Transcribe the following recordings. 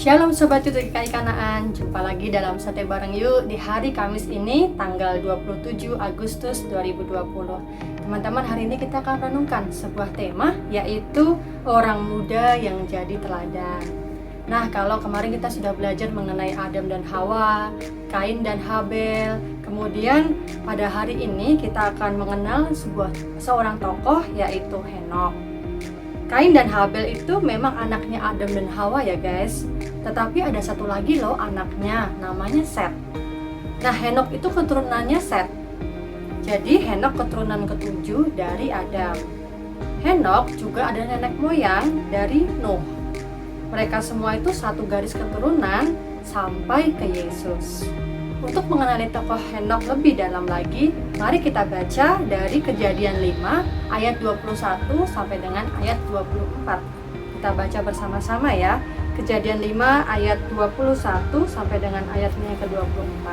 Shalom Sobat YouTube GKI Kanaan, jumpa lagi dalam Sate Bareng Yuk di hari Kamis ini tanggal 27 Agustus 2020. Teman-teman, hari ini kita akan renungkan sebuah tema, yaitu orang muda yang jadi teladan. Nah, kalau kemarin kita sudah belajar mengenai Adam dan Hawa, Kain dan Habel, kemudian pada hari ini kita akan mengenal seorang tokoh, yaitu Henokh. Kain dan Habel itu memang anaknya Adam dan Hawa ya guys. Tetapi ada satu lagi loh anaknya, namanya Set. Nah, Henokh itu keturunannya Set. Jadi Henokh keturunan ketujuh dari Adam. Henokh juga ada nenek moyang dari Nuh. Mereka semua itu satu garis keturunan sampai ke Yesus. Untuk mengenali tokoh Henokh lebih dalam lagi, mari kita baca dari Kejadian 5 ayat 21 sampai dengan ayat 24. Kita baca bersama-sama ya. Kejadian 5 ayat 21 sampai dengan ayatnya yang ke-24.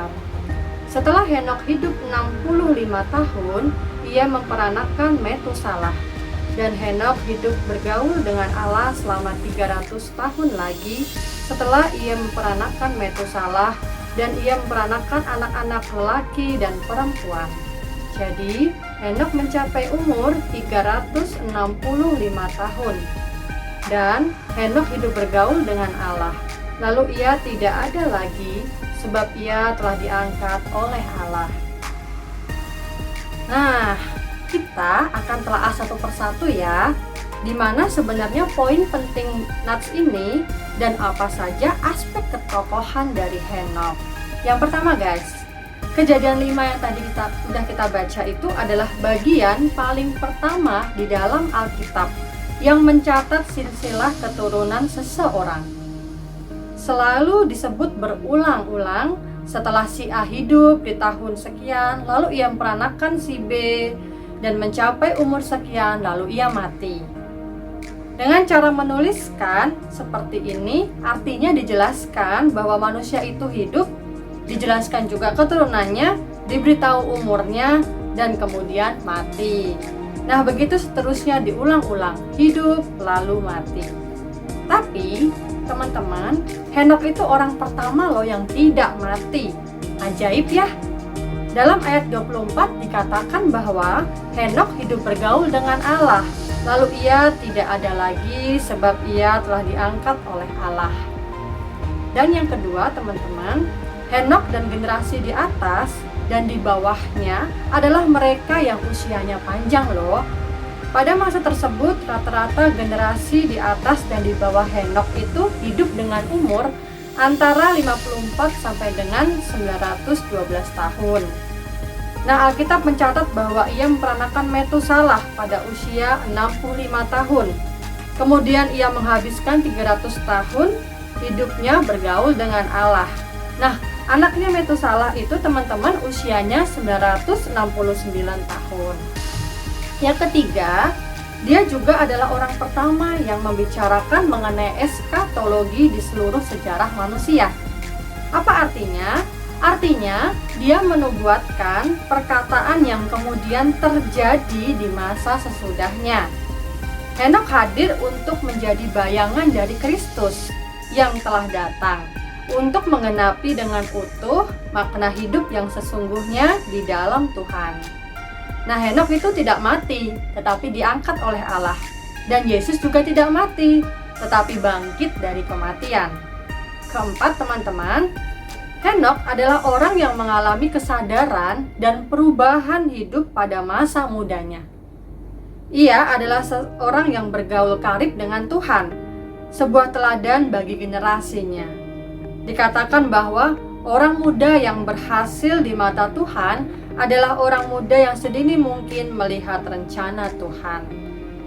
Setelah Henokh hidup 65 tahun, ia memperanakan Metusalah. Dan Henokh hidup bergaul dengan Allah selama 300 tahun lagi setelah ia memperanakan Metusalah, dan ia memperanakan anak-anak lelaki dan perempuan. Jadi, Henokh mencapai umur 365 tahun. Dan Henokh hidup bergaul dengan Allah. Lalu ia tidak ada lagi, sebab ia telah diangkat oleh Allah. Nah, kita akan telah satu persatu ya, di mana sebenarnya poin penting nats ini dan apa saja aspek ketokohan dari Henokh. Yang pertama guys, Kejadian 5 yang tadi kita baca itu adalah bagian paling pertama di dalam Alkitab yang mencatat silsilah keturunan seseorang. Selalu disebut berulang-ulang, setelah si A hidup di tahun sekian, lalu ia memperanakan si B dan mencapai umur sekian, lalu ia mati. Dengan cara menuliskan seperti ini, artinya dijelaskan bahwa manusia itu hidup, dijelaskan juga keturunannya, diberitahu umurnya, dan kemudian mati. Nah, begitu seterusnya diulang-ulang, hidup lalu mati. Tapi, teman-teman, Henokh itu orang pertama loh yang tidak mati. Ajaib ya. Dalam ayat 24 dikatakan bahwa Henokh hidup bergaul dengan Allah. Lalu ia tidak ada lagi sebab ia telah diangkat oleh Allah. Dan yang kedua teman-teman, Henokh dan generasi di atas dan di bawahnya adalah mereka yang usianya panjang loh. Pada masa tersebut rata-rata generasi di atas dan di bawah Henokh itu hidup dengan umur antara 54 sampai dengan 912 tahun. Nah, Alkitab mencatat bahwa ia memperanakan Metusalah pada usia 65 tahun. Kemudian ia menghabiskan 300 tahun hidupnya bergaul dengan Allah. Nah, anaknya Metusalah itu teman-teman usianya 969 tahun. Yang ketiga, dia juga adalah orang pertama yang membicarakan mengenai eskatologi di seluruh sejarah manusia. Apa artinya? Artinya, dia menubuatkan perkataan yang kemudian terjadi di masa sesudahnya. Henokh hadir untuk menjadi bayangan dari Kristus yang telah datang, untuk menggenapi dengan utuh makna hidup yang sesungguhnya di dalam Tuhan. Nah, Henokh itu tidak mati, tetapi diangkat oleh Allah. Dan Yesus juga tidak mati, tetapi bangkit dari kematian. Keempat, teman-teman, Henokh adalah orang yang mengalami kesadaran dan perubahan hidup pada masa mudanya. Ia adalah seorang yang bergaul karib dengan Tuhan, sebuah teladan bagi generasinya. Dikatakan bahwa orang muda yang berhasil di mata Tuhan adalah orang muda yang sedini mungkin melihat rencana Tuhan.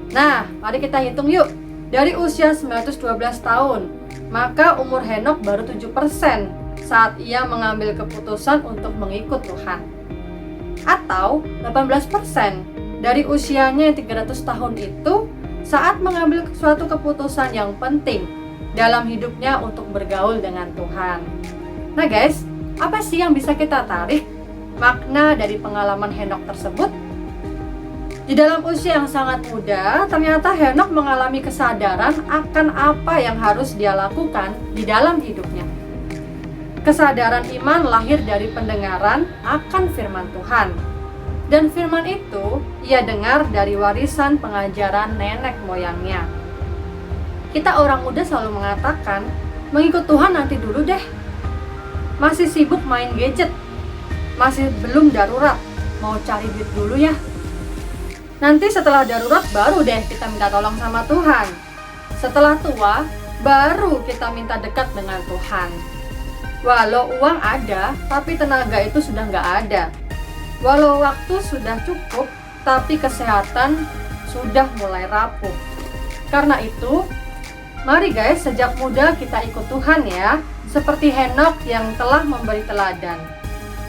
Nah, mari kita hitung yuk. Dari usia 912 tahun, maka umur Henokh baru 7% saat ia mengambil keputusan untuk mengikut Tuhan. Atau 18% dari usianya yang 300 tahun itu saat mengambil suatu keputusan yang penting dalam hidupnya untuk bergaul dengan Tuhan. Nah guys, apa sih yang bisa kita tarik makna dari pengalaman Henokh tersebut? Di dalam usia yang sangat muda, ternyata Henokh mengalami kesadaran akan apa yang harus dia lakukan di dalam hidupnya. Kesadaran iman lahir dari pendengaran akan firman Tuhan. Dan firman itu ia dengar dari warisan pengajaran nenek moyangnya. Kita orang muda selalu mengatakan, mengikut Tuhan nanti dulu deh. Masih sibuk main gadget, masih belum darurat, mau cari duit dulu ya. Nanti setelah darurat baru deh kita minta tolong sama Tuhan. Setelah tua, baru kita minta dekat dengan Tuhan. Walau uang ada, tapi tenaga itu sudah nggak ada. Walau waktu sudah cukup, tapi kesehatan sudah mulai rapuh. Karena itu, mari guys, sejak muda kita ikut Tuhan ya, seperti Henokh yang telah memberi teladan.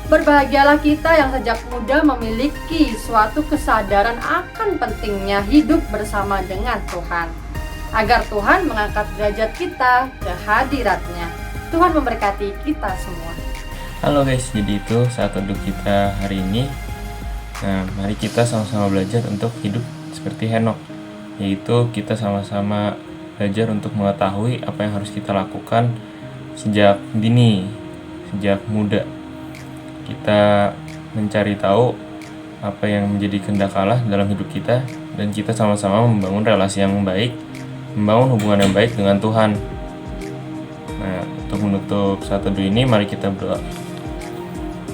Berbahagialah kita yang sejak muda memiliki suatu kesadaran akan pentingnya hidup bersama dengan Tuhan, agar Tuhan mengangkat derajat kita ke hadirat-Nya. Tuhan memberkati kita semua. Halo guys, jadi itu saat teduh kita hari ini. Nah, mari kita sama-sama belajar untuk hidup seperti Henokh, yaitu kita sama-sama belajar untuk mengetahui apa yang harus kita lakukan sejak dini, sejak muda. Kita mencari tahu apa yang menjadi kehendak Allah dalam hidup kita, dan kita sama-sama membangun relasi yang baik, membangun hubungan yang baik dengan Tuhan. Nah, untuk menutup saat teduh ini, mari kita berdoa.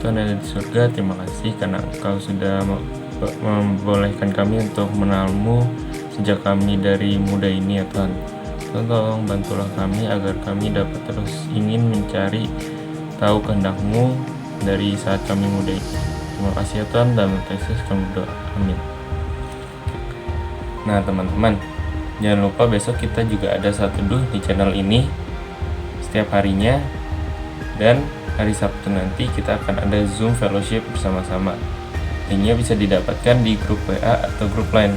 Tuhan ada di surga, terima kasih karena Engkau sudah membolehkan kami untuk mengenal-Mu sejak kami dari muda ini ya Tuhan. Tuhan tolong bantulah kami agar kami dapat terus ingin mencari tahu kehendak-Mu dari saat kami muda ini. Terima kasih ya Tuhan, dalam nama Yesus kami berdoa, amin. Nah teman-teman, jangan lupa besok kita juga ada saat teduh di channel ini setiap harinya, dan hari Sabtu nanti kita akan ada Zoom fellowship bersama-sama. Linknya bisa didapatkan di grup WA atau grup lain.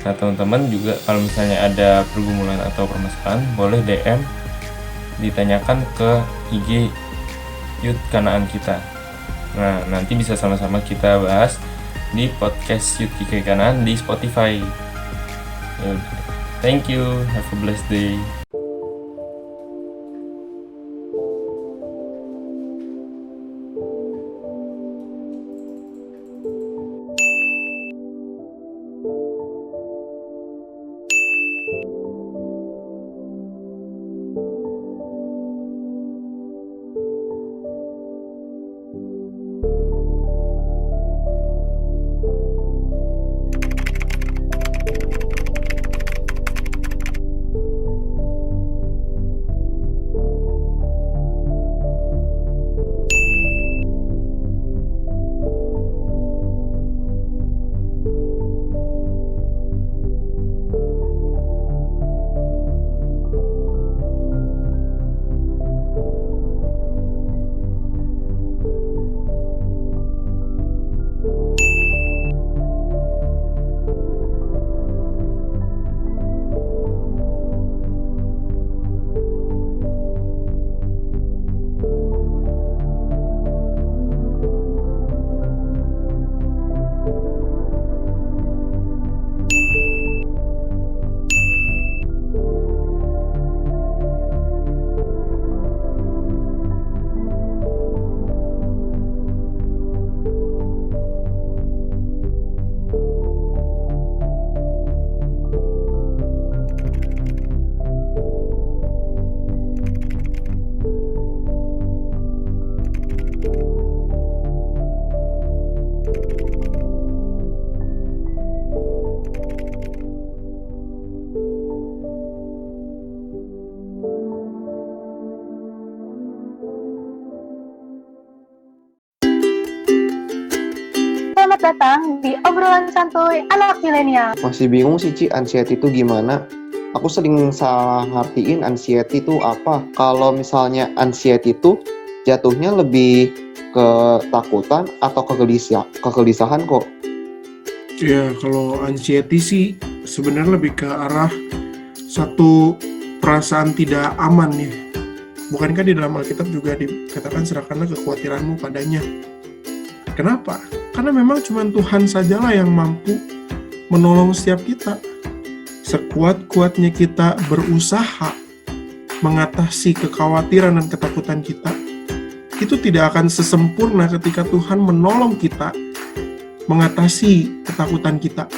Nah teman-teman juga kalau misalnya ada pergumulan atau permasalahan, boleh DM ditanyakan ke IG Youth Kanaan kita. Nah, nanti bisa sama-sama kita bahas di podcast Youth KK Kanaan di Spotify. Thank you, have a blessed day. Selamat datang di obrolan santuy anak milenial. Masih bingung sih Ci, anxiety itu gimana? Aku sering salah ngertiin anxiety itu apa. Kalau misalnya anxiety itu jatuhnya lebih ke takutan atau kegelisahan kok. Ya, kalau anxiety sih sebenarnya lebih ke arah satu perasaan tidak aman ya. Bukankah di dalam Alkitab juga dikatakan serahkanlah kekhawatiranmu padanya. Kenapa? Karena memang cuma Tuhan sajalah yang mampu menolong setiap kita. Sekuat-kuatnya kita berusaha mengatasi kekhawatiran dan ketakutan kita, itu tidak akan sesempurna ketika Tuhan menolong kita mengatasi ketakutan kita.